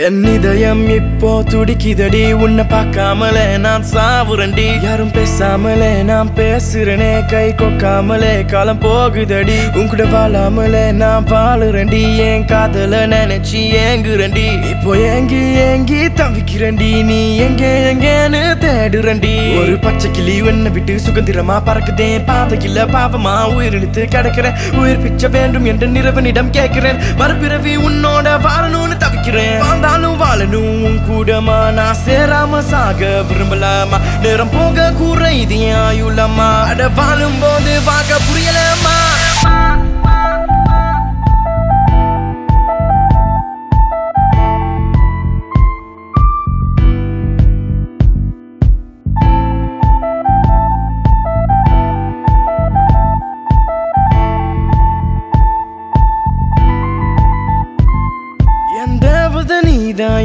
என் இதயம் இப்போ துடிக்குதடி உன்னை பார்க்காமலே நான் சாவுறண்டி யாரும் பேசாமலே நான் பேசுறேனே கை கொக்காமலே காலம் போகுதடி உன்கூட வாழாமலே நான் வாழுறண்டி என் காதல நினைச்சு ஏங்குறண்டி இப்போ ஏங்கி ஏங்கி தவிக்கிறண்டி நீ எங்கேன்னு தேடுறண்டி ஒரு பச்சை கிளி உன்னை விட்டு சுதந்திரமா பறக்குதே பாதையில பாவமா உயிரிழத்து கிடக்கிறேன் உயிர் பிச்சை வேண்டும் என்று நிறவனிடம் கேட்கிறேன் மறுபிறவி உன்னோட வாழணும்னு தவிக்கிறேன் வாழ்ந்தாலும் வாழணும் கூடமா நான் சேராம சாக விரும்பலாமா நேரம் போக குறைது ஆயுளமா அட வாழும் போது பார்க்க புரியலாமா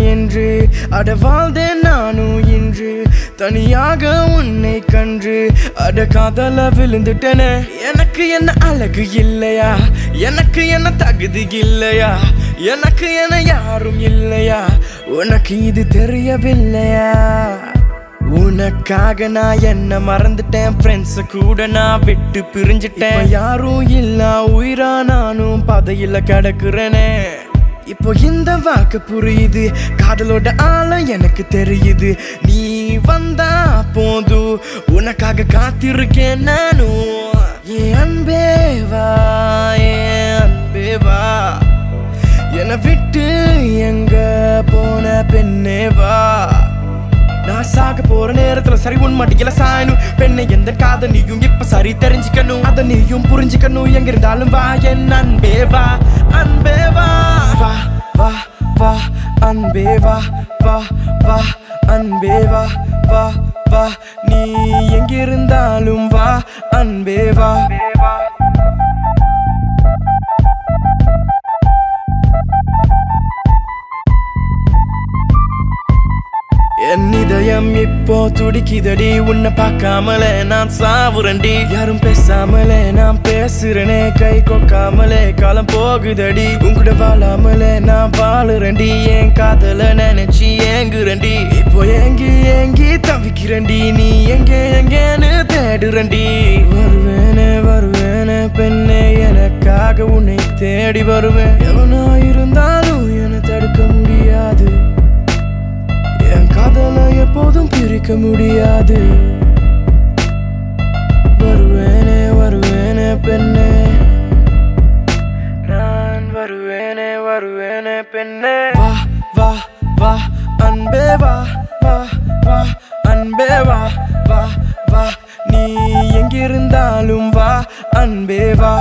என்று அட வாழ்ந்தேன் நானும் இன்று தனியாக உன்னை கன்று அட காதல விழுந்துட்டேனே எனக்கு என்ன அழகு இல்லையா எனக்கு என்ன தகுதி இல்லையா எனக்கு என்ன யாரும் இல்லையா உனக்கு இது தெரியவில்லையா உனக்காக நான் என்ன மறந்துட்டேன் ஃப்ரெண்ட்ஸ் கூட நான் விட்டு பிரிஞ்சிட்டேன் யாரும் இல்ல உயிரா நானும் பாதையில கிடக்குறேனே இப்போ இந்த வாக்கு புரியுது காதலோட ஆழம் எனக்கு தெரியுது நீ வந்தா போதும் உனக்காக காத்திருக்கேன் நானும் என் அன்பே வா என் அன்பே வா என்னை விட்டு எங்க போன பெண்ணே வா நான் சாக போற நேரத்துல சரி உன் மடியில சாயணும் பெண்ணை எந்த காத நீயும் இப்ப சரி தெரிஞ்சுக்கணும் அத நீயும் புரிஞ்சுக்கணும் எங்க இருந்தாலும் வா என் அன்பே வா அன்பே வா வா வா வா அன்பே வா வா வா அன்பே வா வா வா நீ எங்க இருந்தாலும் வா அன்பே வா என் இதயம் இப்போ துடிக்குதடி உன்னை பார்க்காமலே நான் சாவுறண்டி யாரும் பேசாமலே நான் பேசுறேனே கை கொக்காமலே காலம் போகுதடி உன்கூட வாழாமலே நான் வாழுறண்டி என் காதல நினைச்சு ஏங்குறண்டி இப்போ ஏங்கி ஏங்கி தவிக்கிறண்டி நீ எங்கேன்னு தேடுறண்டி வருவேனே வருவேனே பெண்ணே எனக்காக உன்னை தேடி வருவேன் எவனா இருந்தாலும் என்னை தடுக்க முடியாது என் காதலை எப்போதும் பிரிக்க முடியாது வருவேனே வருவேனே பெண்ணே நான் வருவேனே வருவேனே பெண்ணே வா வா வா அன்பே வா வா வா அன்பே வா வா வா நீ எங்கிருந்தாலும் வா அன்பே வா